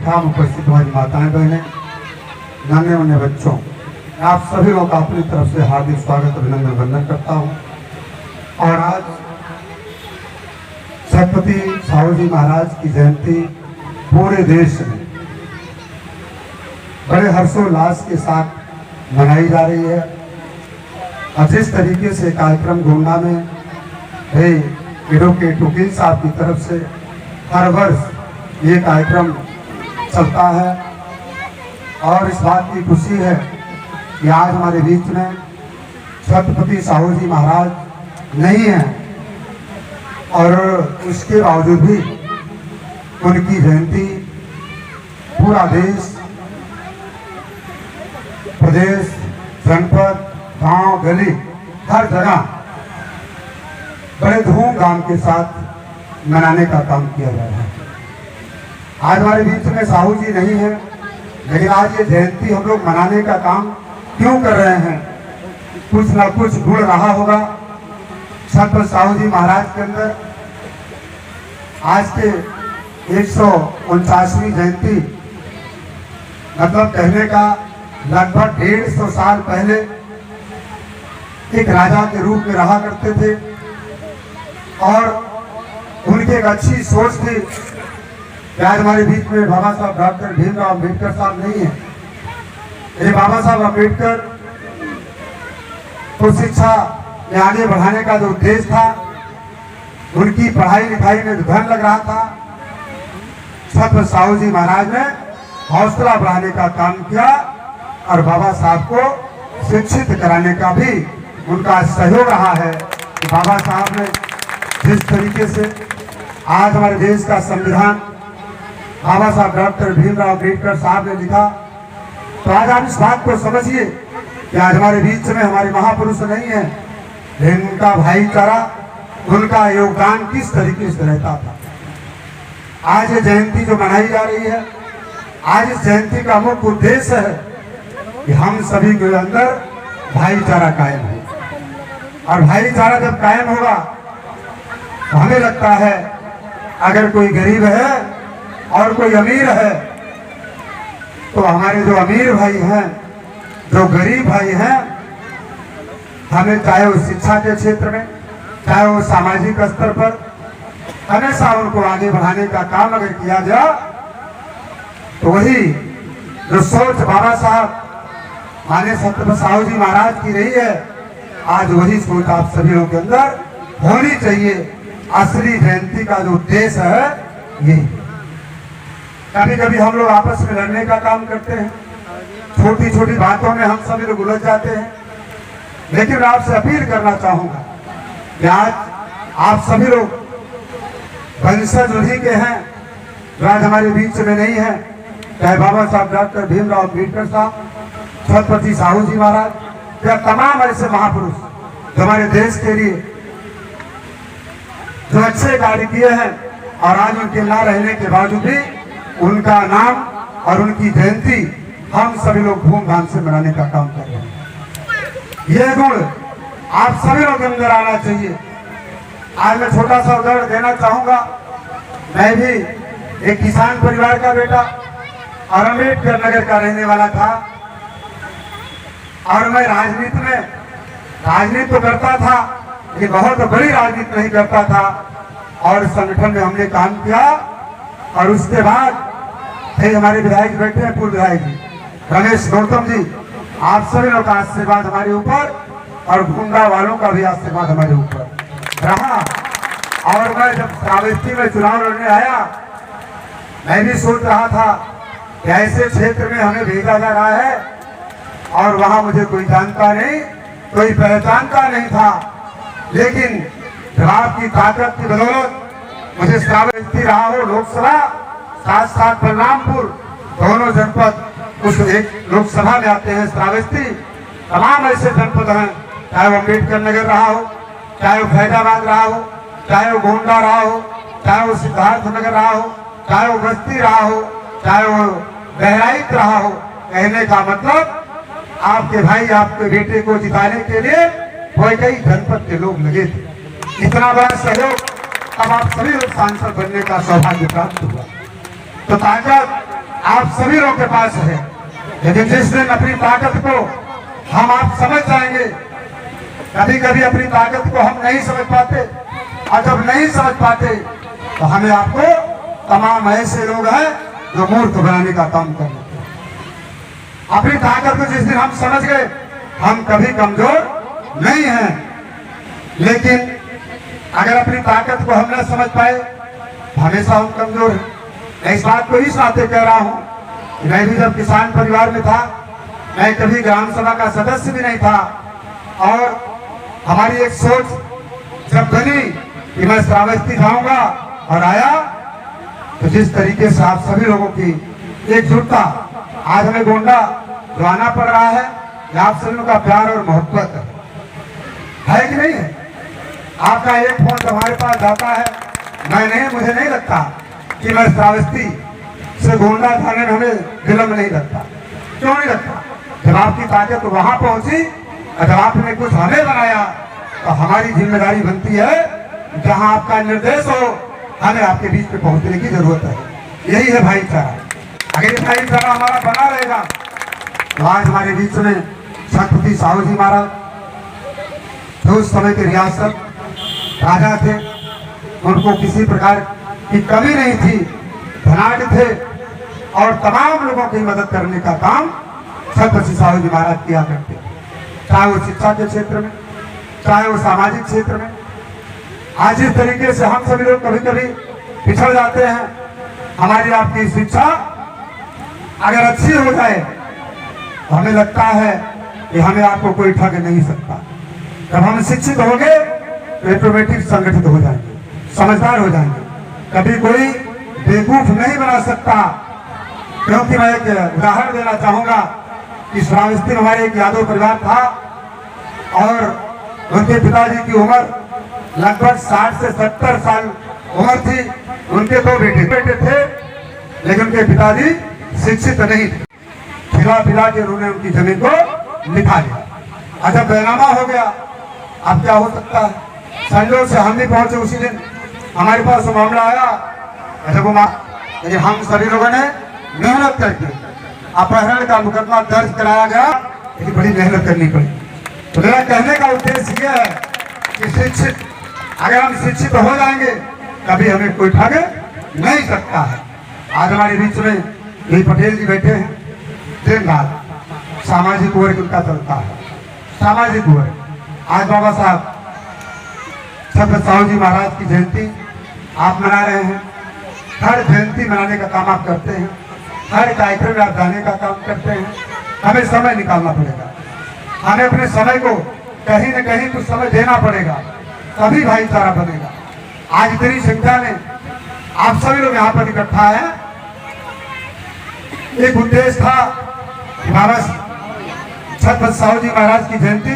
तमाम उपस्थित हमारी माताएं बहनें, नन्हे मुन्ने बच्चों, मैं आप सभी लोगों का अपनी तरफ से हार्दिक स्वागत अभिनंदन वंदन करता हूँ। और आज छत्रपति साहू जी महाराज की जयंती पूरे देश में बड़े हर्षोल्लास के साथ मनाई जा रही है। और जिस तरीके से कार्यक्रम गोंडा में एडवोकेट वकील साहब की तरफ से हर वर्ष ये कार्यक्रम चलता है, और इस बात की खुशी है कि आज हमारे बीच में छत्रपति साहू जी महाराज नहीं हैं, और उसके बावजूद भी उनकी जयंती पूरा देश, प्रदेश, जनपद, गांव, गली, हर जगह बड़े धूमधाम के साथ मनाने का काम किया जा रहा है। आज हमारे बीच में साहू जी नहीं है, लेकिन आज ये जयंती हम लोग मनाने का काम क्यों कर रहे हैं? कुछ ना कुछ गुण रहा होगा छत्रपति साहू जी महाराज के अंदर। आज के 149वीं जयंती, मतलब कहने का लगभग 150 साल पहले एक राजा के रूप में रहा करते थे, और उनकी एक अच्छी सोच थी। आज हमारे बीच में बाबा साहब डॉक्टर भीमराव अम्बेडकर साहब नहीं है। ये बाबा साहब अम्बेडकर को शिक्षा में आगे बढ़ाने का जो उद्देश्य था, उनकी पढ़ाई लिखाई में धन लग रहा था, छत्रपति साहू जी महाराज ने हौसला बढ़ाने का काम किया, और बाबा साहब को शिक्षित कराने का भी उनका सहयोग रहा है। कि बाबा साहब ने जिस तरीके से आज हमारे देश का संविधान बाबा साहब डॉक्टर भीमराव अम्बेडकर साहब ने लिखा, तो आज आप इस बात को समझिए कि आज हमारे बीच में हमारे महापुरुष नहीं है, लेकिन उनका भाईचारा, उनका योगदान किस तरीके से रहता था। आज ये जयंती जो मनाई जा रही है, आज इस जयंती का मुख्य उद्देश्य है कि हम सभी के अंदर भाईचारा कायम हो, और भाईचारा जब कायम होगा तो हमें लगता है अगर कोई गरीब है और कोई अमीर है, तो हमारे जो अमीर भाई हैं, जो गरीब भाई हैं, हमें चाहे वो शिक्षा के क्षेत्र में, चाहे वो सामाजिक स्तर पर, हमेशा उनको आगे बढ़ाने का काम अगर किया जाए, तो वही जो सोच बाबा साहब माने छत्रपति साहू जी महाराज की रही है, आज वही सोच आप सभी लोगों के अंदर होनी चाहिए। असली जयंती का जो उद्देश्य है यही। कभी कभी हम लोग आपस में लड़ने का काम करते हैं, छोटी छोटी बातों में हम सभी लोग उलझ जाते हैं, लेकिन आपसे अपील करना चाहूंगा कि आज आप सभी लोग वंशज उन्हीं के हैं जो आज हमारे बीच में नहीं है, चाहे बाबा साहब डॉक्टर भीमराव अम्बेडकर साहब, छत्रपति साहू जी महाराज या तमाम ऐसे महापुरुष जो हमारे देश के लिए जो अच्छे कार्य किए हैं, और आज उनके ना रहने के बावजूद भी उनका नाम और उनकी जयंती हम सभी लोग धूमधाम से मनाने का काम कर रहे हैं। यह गुण आप सभी लोग के अंदर आना चाहिए। आज मैं छोटा सा उदाहरण देना चाहूंगा। मैं भी एक किसान परिवार का बेटा और अम्बेडकर नगर का रहने वाला था, और मैं राजनीति तो करता था, लेकिन बहुत बड़ी राजनीति नहीं करता था, और संगठन में हमने काम किया। और उसके बाद थे हमारे विधायक बैठे हैं, पूर्व विधायक जी रमेश गौतम जी, आप सभी लोग का आशीर्वाद हमारे ऊपर, और गुंडा वालों का भी आशीर्वाद हमारे ऊपर रहा। और मैं जब श्रावस्ती में चुनाव लड़ने आया, मैं भी सोच रहा था कि ऐसे क्षेत्र में हमें भेजा जा रहा है, और वहां मुझे कोई जानता नहीं, कोई पहचानता नहीं था, लेकिन जब आपकी ताकत की बदौलत मुझे श्रावस्ती रहा हो लोकसभा, साथ साथ बलरामपुर, दोनों जनपद उस एक लोकसभा में आते हैं श्रावस्ती, तमाम ऐसे जनपद हैं, चाहे वो अम्बेडकर नगर रहा हो, चाहे वो फैजाबाद रहा हो, चाहे वो गोंडा रहा हो, चाहे वो सिद्धार्थ नगर रहा हो, चाहे वो बस्ती रहा हो, चाहे वो बहराइच रहा हो। कहने का मतलब आपके भाई आपके बेटे को जिताने के लिए कोई कई जनपद के लोग लगे थे। इतना बड़ा सहयोग अब आप सभी लोग सांसद बनने का सौभाग्य प्राप्त हुआ। तो ताकत आप सभी लोगों के पास है, लेकिन जिस दिन अपनी ताकत को हम आप समझ जाएंगे, कभी कभी अपनी ताकत को हम नहीं समझ पाते, और जब नहीं समझ पाते तो हमें आपको तमाम ऐसे लोग हैं जो मूर्ख बनाने का काम कर लेते हैं। अपनी ताकत को जिस दिन हम समझ गए, हम कभी कमजोर नहीं हैं, लेकिन अगर अपनी ताकत को हम न समझ पाए हमेशा हम कमजोर हैं। मैं इस बात को इस नाते कह रहा हूं कि मैं भी जब किसान परिवार में था, मैं कभी ग्राम सभा का सदस्य भी नहीं था, और हमारी एक सोच जब बनी कि मैं श्रावस्ती जाऊंगा और आया, तो जिस तरीके से आप सभी लोगों की एकजुटता आज हमें गोंडा जो आना पड़ रहा है, ये आप सभी लोगों का प्यार और मोहब्बत है कि नहीं है? आपका एक फोन जब हमारे पास जाता है, मुझे नहीं लगता कि मैं श्रावस्ती से गोंडा जाने में हमें विलंब नहीं लगता। क्यों नहीं लगता? जब आपकी ताकत वहां पहुंची और जब आपने कुछ हमें बनाया, तो हमारी जिम्मेदारी बनती है जहां आपका निर्देश हो, हमें आपके बीच में पहुंचने की जरूरत है। यही है भाईचारा। अगर ये भाईचारा हमारा बना रहेगा तो आज हमारे बीच में छत्रपति साहू जी महाराज, जो उस समय के रियासत राजा थे, उनको किसी प्रकार की कमी नहीं थी, धनाढ़ थे, और तमाम लोगों की मदद करने का काम छत्रपति साहू जी महाराज किया करते थे, चाहे वो शिक्षा के क्षेत्र में, चाहे वो सामाजिक क्षेत्र में। आज इस तरीके से हम सभी लोग कभी कभी पिछड़ जाते हैं। हमारी आपकी शिक्षा अगर अच्छी हो जाए तो हमें लगता है कि हमें आपको कोई ठग नहीं सकता। जब हम शिक्षित होंगे तो ऑटोमेटिक संगठित हो जाएंगे, समझदार हो जाएंगे, कभी कोई बेवकूफ नहीं बना सकता। क्योंकि मैं एक उदाहरण देना चाहूंगा कि श्रावस्ती में हमारे एक यादव परिवार था, और उनके पिताजी की उम्र लगभग 60 से 70 साल उम्र थी। उनके दो बेटे थे, लेकिन उनके पिताजी शिक्षित नहीं थे। खिला के उन्होंने उनकी जमीन को लिखा लिया। अच्छा, बैनामा हो गया, अब क्या हो सकता है? संजोग से हम भी पहुंचे उसी दिन, हमारे पास वो मामला आया। अच्छा, वो लेकिन हम सभी लोगों ने मेहनत करके अपहरण का मुकदमा दर्ज कराया गया, लेकिन बड़ी मेहनत करनी पड़ी। तो मेरा कहने का उद्देश्य यह है कि शिक्षित, अगर हम शिक्षित हो जाएंगे कभी हमें कोई ठग नहीं सकता है। आज हमारे बीच में यही पटेल जी बैठे हैं, दिन रात सामाजिक वर्ग उनका चलता है, सामाजिक वर्ग। आज बाबा साहब छत्रपति साहू जी महाराज की जयंती आप मना रहे हैं। हर जयंती मनाने का काम आप करते हैं, हर कार्यक्रम में आप जाने का काम करते हैं। हमें समय निकालना पड़ेगा, हमें अपने समय को कहीं न कहीं कुछ समय देना पड़ेगा, तभी भाईचारा बनेगा। आज इतनी संख्या में आप सभी लोग यहाँ पर इकट्ठा हैं, एक उद्देश्य था कि बाबा छत्रपति साहू जी महाराज की जयंती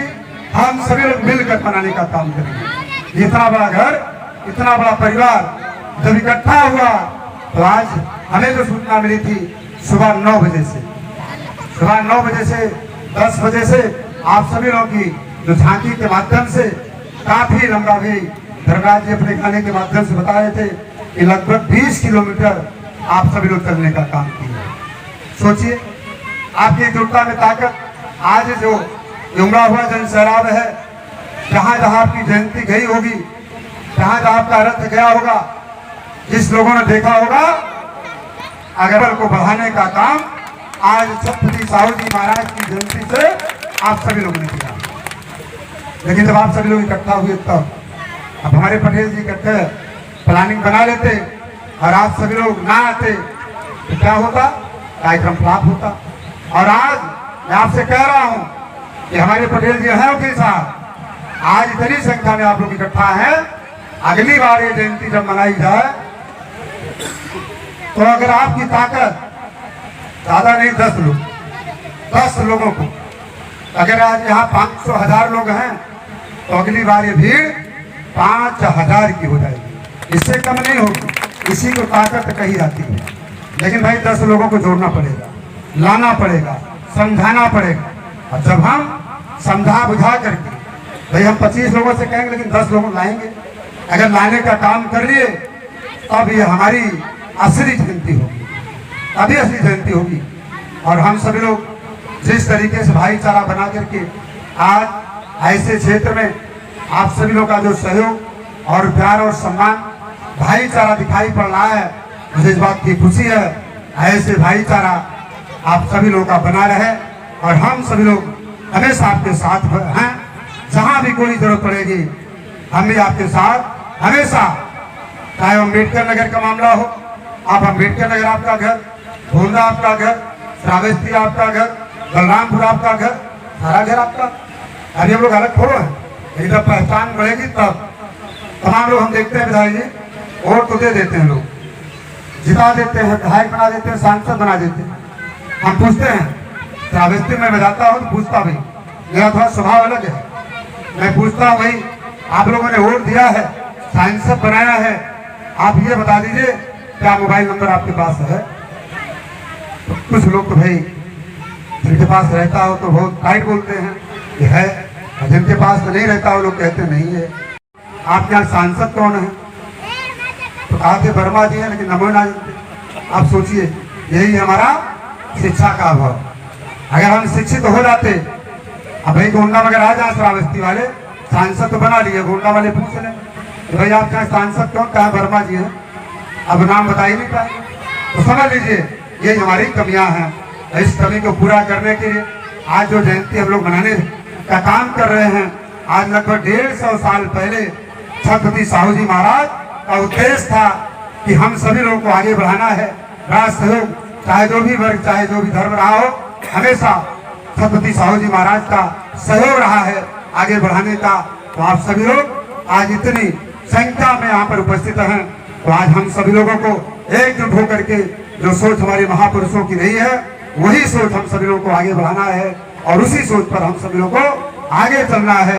हम सभी लोग मिलकर मनाने का काम करेंगे। इतना बड़ा घर, इतना बड़ा परिवार जब इकट्ठा हुआ, तो आज हमें जो सूचना मिली थी सुबह 9 बजे से, सुबह 9 बजे से 10 बजे से आप सभी लोगों की जो झांकी के माध्यम से काफी लंबा भी धर्मराज जी अपने गाने के माध्यम से बता रहे थे कि लगभग 20 किलोमीटर आप सभी लोग चलने का काम किया। सोचिए, आपकी एकजुटता में ताकत। आज जो उमड़ा हुआ जन सैलाब है, जहां जहां आपकी जयंती गई होगी, जहां जहां आपका रथ गया होगा, जिस लोगों ने देखा होगा, अगर को बढ़ाने का काम आज छत्रपति साहू जी महाराज की जयंती से आप सभी लोगों ने किया। लेकिन जब आप सभी लोग इकट्ठा हुए, तब अब हमारे पटेल जी इकट्ठे प्लानिंग बना लेते और आप सभी लोग ना आते तो क्या होता? कार्यक्रम फ्लॉप होता। और आज मैं आपसे कह रहा हूं कि हमारे पटेल जी हैं वकील साहब, आज इतनी संख्या में आप लोग इकट्ठा हैं, अगली बार ये जयंती जब मनाई जाए तो अगर आपकी ताकत ज्यादा नहीं 10 लोगों को, अगर आज यहाँ 500,000 लोग हैं तो अगली बार ये भीड़ 5,000 की हो जाएगी, इससे कम नहीं होगी। इसी को ताकत कही जाती है। लेकिन भाई 10 लोगों को जोड़ना पड़ेगा, लाना पड़ेगा, समझाना पड़ेगा। और जब हम समझा बुझा करके, भाई हम 25 लोगों से कहेंगे लेकिन 10 लोगों लाएंगे, अगर लाने का काम कर लिए तब ये हमारी असली जयंती होगी। तभी असली जयंती होगी। और हम सभी लोग जिस तरीके से भाईचारा बना करके आज ऐसे क्षेत्र में आप सभी लोग का जो सहयोग और प्यार और सम्मान भाईचारा दिखाई पड़ रहा है, मुझे इस बात की खुशी है। ऐसे भाईचारा आप सभी लोग का बना रहे और हम सभी लोग हमेशा आपके साथ हैं। जहां भी कोई जरूरत पड़ेगी हम भी आपके साथ हमेशा, चाहे अम्बेडकर नगर का मामला हो, आप अम्बेडकर नगर आपका घर, गोंदा आपका घर, श्रावस्ती आपका घर, बलरामपुर आपका घर, सारा घर आपका। अभी हम लोग अलग थोड़ा है, लेकिन जब पहचान बढ़ेगी तब तमाम लोग हम देखते हैं विधायक जी वोट तो दे देते हैं, लोग जिता देते हैं, विधायक बना देते हैं, सांसद बना देते हैं। हम पूछते हैं, श्रावस्ती में मैं जाता हूँ तो पूछता भाई, मेरा थोड़ा स्वभाव अलग है, मैं पूछता हूँ भाई आप लोगों ने वोट दिया है, सांसद बनाया है, आप ये बता दीजिए क्या मोबाइल नंबर आपके पास है? तो कुछ लोग तो भाई जिनके पास रहता हो तो बहुत टाइट बोलते हैं कि है, और जिनके पास तो नहीं रहता वो लोग कहते नहीं है। आपके यहाँ सांसद कौन है? तो कहा कि वर्मा जी है, लेकिन नमो ना जानते। आप सोचिए, यही हमारा शिक्षा का अभाव। अगर हम शिक्षित हो जाते, अब भाई गोंडा मगर आ जाए श्रावस्ती वाले, सांसद तो बना लिए, गोंडा वाले पूछ लें तो भाई आपके यहाँ सांसद कौन? कहा वर्मा जी है, अब नाम बता ही नहीं पाए। तो समझ लीजिए ये हमारी कमियां हैं। इस कमी को पूरा करने के लिए आज जो जयंती हम लोग मनाने का काम कर रहे हैं, आज लगभग 150 साल पहले छत्रपति साहू जी महाराज का उद्देश्य था कि हम सभी लोगों को आगे बढ़ाना है। राज सहयोग, चाहे जो भी वर्ग, चाहे जो भी धर्म रहा हो, हमेशा छत्रपति साहू जी महाराज का सहयोग रहा है आगे बढ़ाने का। तो आप सभी लोग आज इतनी संख्या में यहाँ पर उपस्थित हैं, तो आज हम सभी लोगों को एकजुट होकर के जो सोच हमारे महापुरुषों की रही है, वही सोच हम सभी लोगों को आगे बढ़ाना है और उसी सोच पर हम सभी लोगों को आगे चलना है।